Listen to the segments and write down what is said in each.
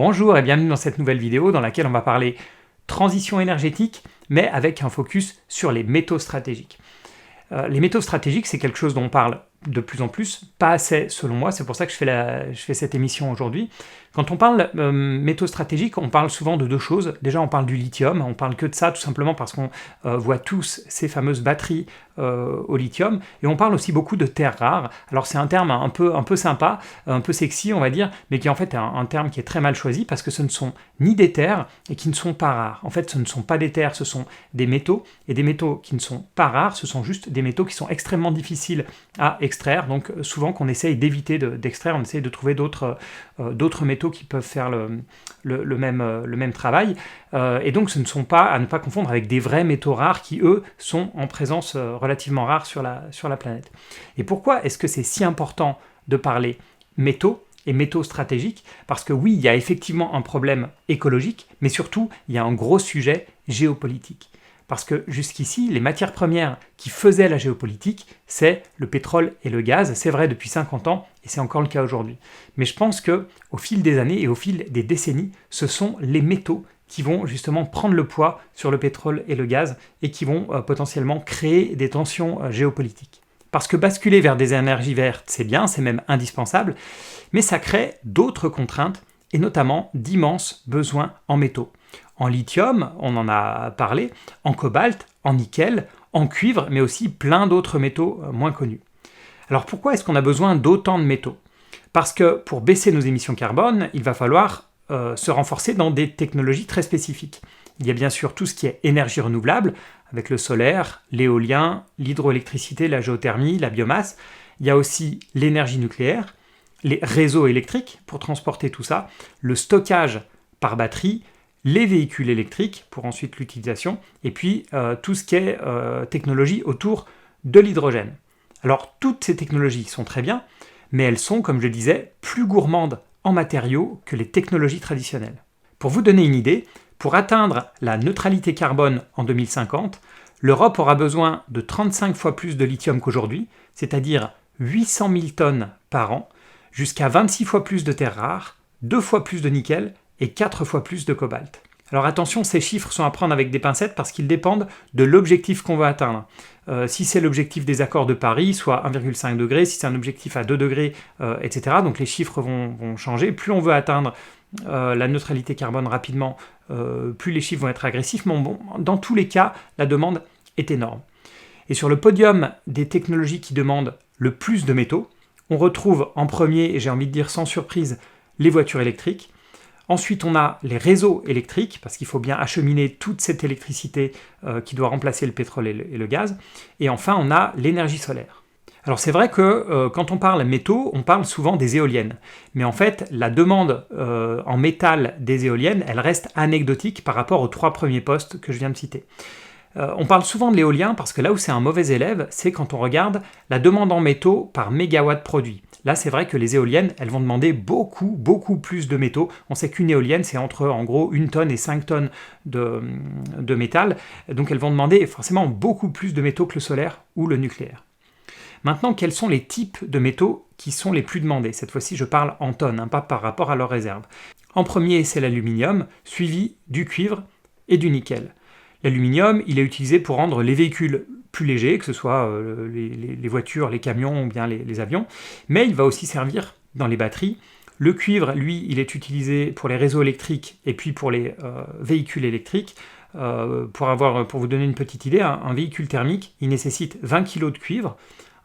Bonjour et bienvenue dans cette nouvelle vidéo dans laquelle on va parler transition énergétique, mais avec un focus sur les métaux stratégiques. Les métaux stratégiques, c'est quelque chose dont on parle de plus en plus, pas assez selon moi, c'est pour ça que je fais cette émission aujourd'hui. Quand on parle métaux stratégiques, on parle souvent de deux choses. Déjà, on parle du lithium, on parle que de ça tout simplement parce qu'on voit tous ces fameuses batteries au lithium, et on parle aussi beaucoup de terres rares. Alors c'est un terme un peu sympa, un peu sexy on va dire, mais qui en fait est un terme qui est très mal choisi parce que ce ne sont ni des terres et qui ne sont pas rares. En fait, ce ne sont pas des terres, ce sont des métaux, et des métaux qui ne sont pas rares, ce sont juste des métaux qui sont extrêmement difficiles à extraire, donc souvent qu'on essaye d'éviter d'extraire, on essaye de trouver d'autres métaux qui peuvent faire le même travail, et donc ce ne sont pas à ne pas confondre avec des vrais métaux rares qui eux sont en présence relativement rare sur la planète. Et pourquoi est-ce que c'est si important de parler métaux et métaux stratégiques? Parce que oui, il y a effectivement un problème écologique, mais surtout, il y a un gros sujet géopolitique. Parce que jusqu'ici, les matières premières qui faisaient la géopolitique, c'est le pétrole et le gaz. C'est vrai depuis 50 ans, et c'est encore le cas aujourd'hui. Mais je pense qu'au fil des années et au fil des décennies, ce sont les métaux qui vont justement prendre le poids sur le pétrole et le gaz et qui vont potentiellement créer des tensions géopolitiques. Parce que basculer vers des énergies vertes, c'est bien, c'est même indispensable, mais ça crée d'autres contraintes et notamment d'immenses besoins en métaux. En lithium, on en a parlé, en cobalt, en nickel, en cuivre, mais aussi plein d'autres métaux moins connus. Alors pourquoi est-ce qu'on a besoin d'autant de métaux? Parce que pour baisser nos émissions carbone, il va falloir se renforcer dans des technologies très spécifiques. Il y a bien sûr tout ce qui est énergie renouvelable, avec le solaire, l'éolien, l'hydroélectricité, la géothermie, la biomasse. Il y a aussi l'énergie nucléaire, les réseaux électriques pour transporter tout ça, le stockage par batterie, les véhicules électriques pour ensuite l'utilisation, et puis tout ce qui est technologie autour de l'hydrogène. Alors toutes ces technologies sont très bien, mais elles sont, comme je disais, plus gourmandes en matériaux que les technologies traditionnelles. Pour vous donner une idée, pour atteindre la neutralité carbone en 2050, l'Europe aura besoin de 35 fois plus de lithium qu'aujourd'hui, c'est-à-dire 800 000 tonnes par an, jusqu'à 26 fois plus de terres rares, 2 fois plus de nickel et 4 fois plus de cobalt. Alors attention, ces chiffres sont à prendre avec des pincettes parce qu'ils dépendent de l'objectif qu'on veut atteindre. Si c'est l'objectif des accords de Paris, soit 1,5 degré, si c'est un objectif à 2 degrés, etc., donc les chiffres vont changer. Plus on veut atteindre la neutralité carbone rapidement, plus les chiffres vont être agressifs, mais bon, dans tous les cas, la demande est énorme. Et sur le podium des technologies qui demandent le plus de métaux, on retrouve en premier, et j'ai envie de dire sans surprise, les voitures électriques. Ensuite, on a les réseaux électriques, parce qu'il faut bien acheminer toute cette électricité qui doit remplacer le pétrole et le gaz. Et enfin, on a l'énergie solaire. Alors c'est vrai que quand on parle métaux, on parle souvent des éoliennes. Mais en fait, la demande en métal des éoliennes, elle reste anecdotique par rapport aux 3 premiers postes que je viens de citer. On parle souvent de l'éolien parce que là où c'est un mauvais élève, c'est quand on regarde la demande en métaux par mégawatt produit. Là, c'est vrai que les éoliennes, elles vont demander beaucoup plus de métaux. On sait qu'une éolienne, c'est entre, en gros, 1 tonne et 5 tonnes de métal. Donc, elles vont demander forcément beaucoup plus de métaux que le solaire ou le nucléaire. Maintenant, quels sont les types de métaux qui sont les plus demandés? Cette fois-ci, je parle en tonnes, pas par rapport à leur réserve. En premier, c'est l'aluminium, suivi du cuivre et du nickel. L'aluminium, il est utilisé pour rendre les véhicules plus légers, que ce soit les voitures, les camions ou bien les avions, mais il va aussi servir dans les batteries. Le cuivre, lui, il est utilisé pour les réseaux électriques et puis pour les véhicules électriques. Pour vous donner une petite idée, un véhicule thermique, il nécessite 20 kg de cuivre,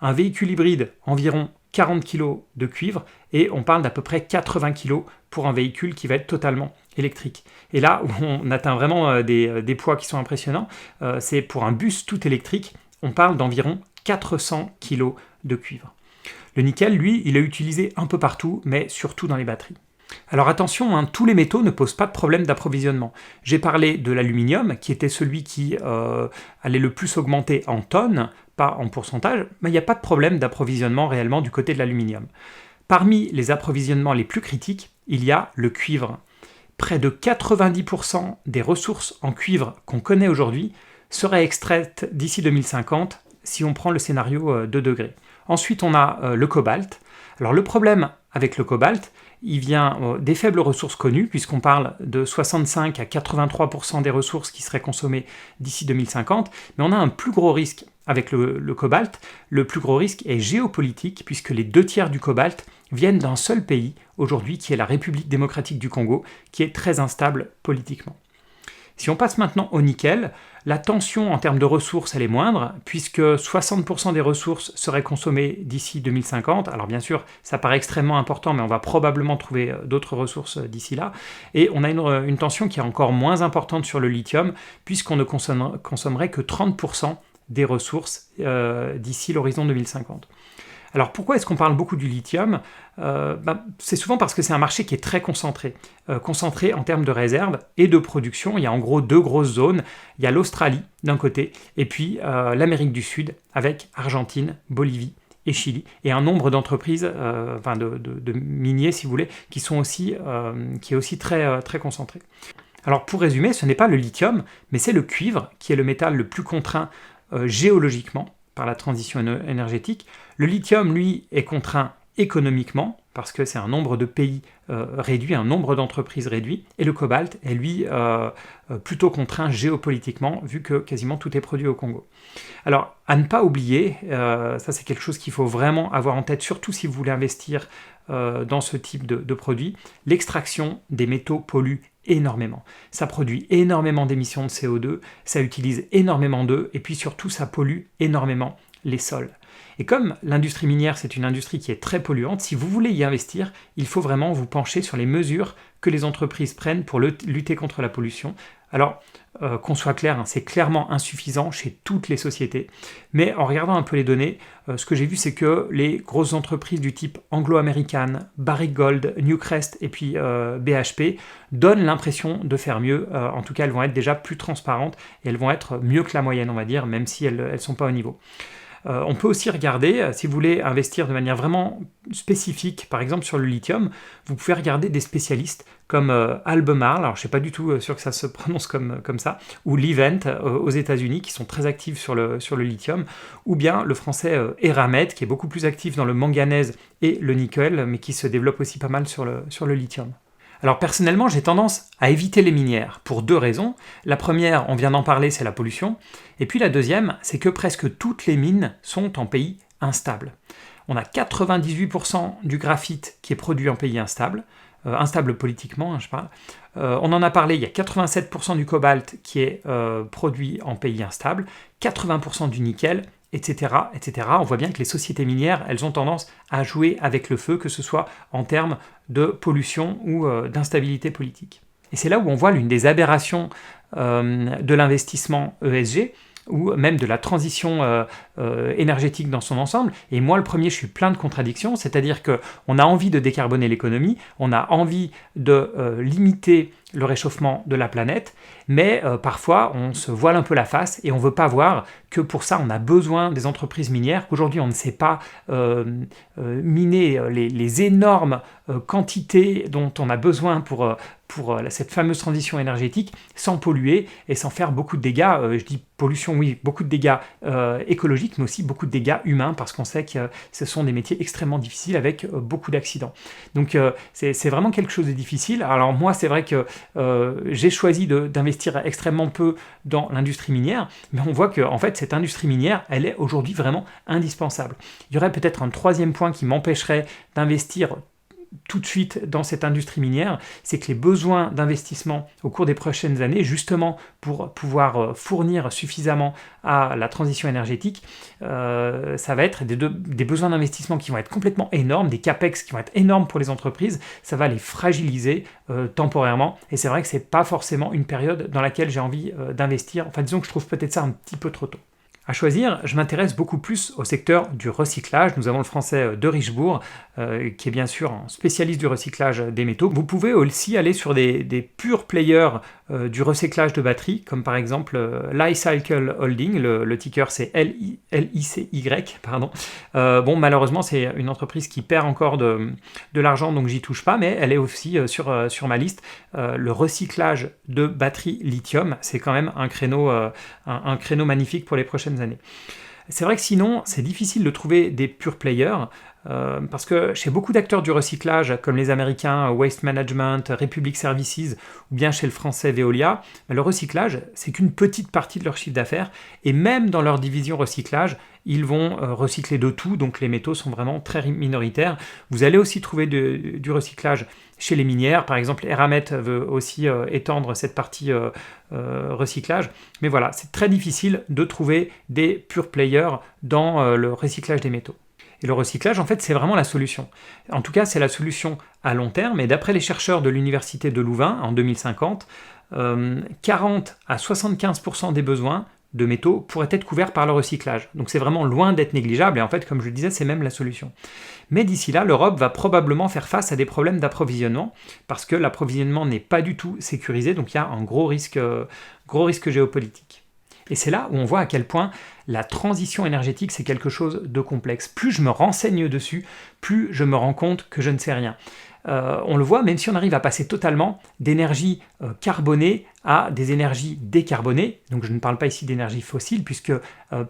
un véhicule hybride, environ 40 kg de cuivre, et on parle d'à peu près 80 kg pour un véhicule qui va être totalement électrique. Et là où on atteint vraiment des poids qui sont impressionnants, c'est pour un bus tout électrique, on parle d'environ 400 kg de cuivre. Le nickel, lui, il est utilisé un peu partout, mais surtout dans les batteries. Alors attention, tous les métaux ne posent pas de problème d'approvisionnement. J'ai parlé de l'aluminium, qui était celui qui allait le plus augmenter en tonnes, pas en pourcentage, mais il n'y a pas de problème d'approvisionnement réellement du côté de l'aluminium. Parmi les approvisionnements les plus critiques, il y a le cuivre. Près de 90% des ressources en cuivre qu'on connaît aujourd'hui seraient extraites d'ici 2050 si on prend le scénario 2 degrés. Ensuite, on a le cobalt. Alors le problème avec le cobalt, il vient des faibles ressources connues, puisqu'on parle de 65 à 83% des ressources qui seraient consommées d'ici 2050, mais on a un plus gros risque avec le cobalt. Le plus gros risque est géopolitique, puisque les 2/3 du cobalt viennent d'un seul pays, aujourd'hui, qui est la République démocratique du Congo, qui est très instable politiquement. Si on passe maintenant au nickel, la tension en termes de ressources, elle est moindre, puisque 60% des ressources seraient consommées d'ici 2050. Alors bien sûr, ça paraît extrêmement important, mais on va probablement trouver d'autres ressources d'ici là. Et on a une tension qui est encore moins importante sur le lithium, puisqu'on ne consommerait que 30% des ressources d'ici l'horizon 2050. Alors pourquoi est-ce qu'on parle beaucoup du lithium ? C'est souvent parce que c'est un marché qui est très concentré. Concentré en termes de réserves et de production. Il y a en gros 2 grosses zones. Il y a l'Australie d'un côté et puis l'Amérique du Sud avec Argentine, Bolivie et Chili. Et un nombre d'entreprises, de miniers si vous voulez, qui est aussi très, très concentré. Alors pour résumer, ce n'est pas le lithium, mais c'est le cuivre qui est le métal le plus contraint géologiquement par la transition énergétique. Le lithium, lui, est contraint économiquement, parce que c'est un nombre de pays réduit, un nombre d'entreprises réduit, et le cobalt est, lui, plutôt contraint géopolitiquement, vu que quasiment tout est produit au Congo. Alors, à ne pas oublier, ça c'est quelque chose qu'il faut vraiment avoir en tête, surtout si vous voulez investir dans ce type de produit, l'extraction des métaux pollue énormément. Ça produit énormément d'émissions de CO2, ça utilise énormément d'eau, et puis surtout ça pollue énormément les sols. Et comme l'industrie minière, c'est une industrie qui est très polluante, si vous voulez y investir, il faut vraiment vous pencher sur les mesures que les entreprises prennent pour lutter contre la pollution. Alors, qu'on soit clair, c'est clairement insuffisant chez toutes les sociétés, mais en regardant un peu les données, ce que j'ai vu, c'est que les grosses entreprises du type Anglo-American, Barrick Gold, Newcrest et puis BHP donnent l'impression de faire mieux. En tout cas, elles vont être déjà plus transparentes et elles vont être mieux que la moyenne, on va dire, même si elles ne sont pas au niveau. On peut aussi regarder, si vous voulez investir de manière vraiment spécifique, par exemple sur le lithium, vous pouvez regarder des spécialistes comme Albemarle, alors je ne sais pas du tout sûr que ça se prononce comme ça, ou Livent aux États-Unis qui sont très actifs sur le lithium, ou bien le français Eramet qui est beaucoup plus actif dans le manganèse et le nickel, mais qui se développe aussi pas mal sur le lithium. Alors personnellement, j'ai tendance à éviter les minières pour 2 raisons. La première, on vient d'en parler, c'est la pollution. Et puis la deuxième, c'est que presque toutes les mines sont en pays instables. On a 98% du graphite qui est produit en pays instable, instable politiquement, je parle. On en a parlé, il y a 87% du cobalt qui est produit en pays instable, 80% du nickel, etc., etc. On voit bien que les sociétés minières, elles ont tendance à jouer avec le feu, que ce soit en termes de pollution ou d'instabilité politique. Et c'est là où on voit l'une des aberrations de l'investissement ESG, ou même de la transition énergétique dans son ensemble. Et moi, le premier, je suis plein de contradictions, c'est-à-dire qu'on a envie de décarboner l'économie, on a envie de limiter le réchauffement de la planète, mais parfois on se voile un peu la face et on ne veut pas voir que pour ça on a besoin des entreprises minières. Aujourd'hui on ne sait pas miner les énormes quantités dont on a besoin pour cette fameuse transition énergétique sans polluer et sans faire beaucoup de dégâts. Je dis pollution, oui, beaucoup de dégâts écologiques, mais aussi beaucoup de dégâts humains parce qu'on sait que ce sont des métiers extrêmement difficiles avec beaucoup d'accidents. Donc c'est vraiment quelque chose de difficile. Alors moi c'est vrai que j'ai choisi d'investir extrêmement peu dans l'industrie minière, mais on voit que en fait cette industrie minière, elle est aujourd'hui vraiment indispensable. Il y aurait peut-être un 3e point qui m'empêcherait d'investir tout de suite dans cette industrie minière, c'est que les besoins d'investissement au cours des prochaines années, justement pour pouvoir fournir suffisamment à la transition énergétique, ça va être des besoins d'investissement qui vont être complètement énormes, des capex qui vont être énormes pour les entreprises, ça va les fragiliser temporairement, et c'est vrai que c'est pas forcément une période dans laquelle j'ai envie d'investir, enfin disons que je trouve peut-être ça un petit peu trop tôt. À choisir, je m'intéresse beaucoup plus au secteur du recyclage. Nous avons le français de Richebourg, qui est bien sûr un spécialiste du recyclage des métaux. Vous pouvez aussi aller sur des pure players du recyclage de batteries, comme par exemple Li-Cycle Holding, le ticker c'est LICY, pardon. Malheureusement, c'est une entreprise qui perd encore de l'argent, donc j'y touche pas, mais elle est aussi sur ma liste. Le recyclage de batteries lithium, c'est quand même un créneau magnifique pour les prochaines années. C'est vrai que sinon, c'est difficile de trouver des pure players. Parce que chez beaucoup d'acteurs du recyclage, comme les Américains Waste Management, Republic Services, ou bien chez le français Veolia, le recyclage, c'est qu'une petite partie de leur chiffre d'affaires, et même dans leur division recyclage, ils vont recycler de tout, donc les métaux sont vraiment très minoritaires. Vous allez aussi trouver du recyclage chez les minières, par exemple Eramet veut aussi étendre cette partie recyclage, mais voilà, c'est très difficile de trouver des pure players dans le recyclage des métaux. Et le recyclage, en fait, c'est vraiment la solution. En tout cas, c'est la solution à long terme, et d'après les chercheurs de l'Université de Louvain, en 2050, 40 à 75% des besoins de métaux pourraient être couverts par le recyclage. Donc c'est vraiment loin d'être négligeable, et en fait, comme je le disais, c'est même la solution. Mais d'ici là, l'Europe va probablement faire face à des problèmes d'approvisionnement, parce que l'approvisionnement n'est pas du tout sécurisé, donc il y a un gros risque géopolitique. Et c'est là où on voit à quel point la transition énergétique, c'est quelque chose de complexe. Plus je me renseigne dessus, plus je me rends compte que je ne sais rien. On le voit, même si on arrive à passer totalement d'énergie carbonée à des énergies décarbonées, donc je ne parle pas ici d'énergie fossile, puisque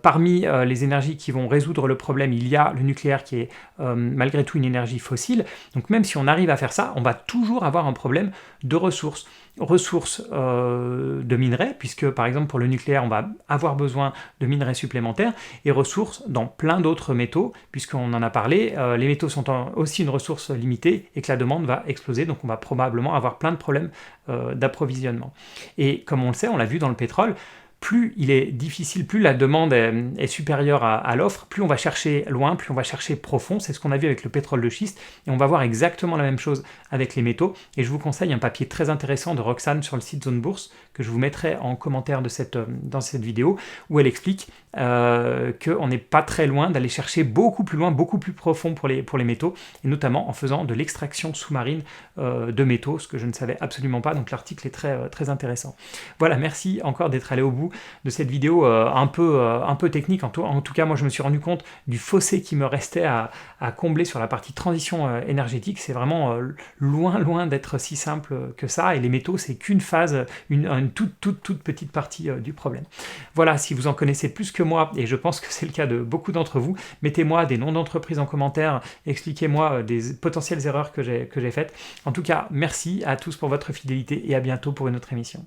parmi les énergies qui vont résoudre le problème, il y a le nucléaire qui est malgré tout une énergie fossile. Donc même si on arrive à faire ça, on va toujours avoir un problème de ressources. Ressources de minerais, puisque par exemple pour le nucléaire, on va avoir besoin de minerais supplémentaires, et ressources dans plein d'autres métaux, puisqu'on en a parlé, les métaux sont aussi une ressource limitée, et que la demande va exploser, donc on va probablement avoir plein de problèmes d'approvisionnement. Et comme on le sait, on l'a vu dans le pétrole, plus il est difficile, plus la demande est supérieure à l'offre, plus on va chercher loin, plus on va chercher profond. C'est ce qu'on a vu avec le pétrole de schiste, et on va voir exactement la même chose avec les métaux. Et je vous conseille un papier très intéressant de Roxane sur le site Zone Bourse, que je vous mettrai en commentaire dans cette vidéo, où elle explique qu'on n'est pas très loin d'aller chercher beaucoup plus loin, beaucoup plus profond pour les métaux, et notamment en faisant de l'extraction sous-marine de métaux, ce que je ne savais absolument pas, donc l'article est très, très intéressant. Voilà, merci encore d'être allé au bout de cette vidéo un peu technique. En tout cas, moi je me suis rendu compte du fossé qui me restait à combler sur la partie transition énergétique. C'est vraiment loin d'être si simple que ça, et les métaux, c'est qu'une phase, une toute petite partie du problème. Voilà, si vous en connaissez plus que moi, et je pense que c'est le cas de beaucoup d'entre vous, mettez-moi des noms d'entreprises en commentaire, expliquez-moi des potentielles erreurs que j'ai faites. En tout cas, merci à tous pour votre fidélité, et à bientôt pour une autre émission.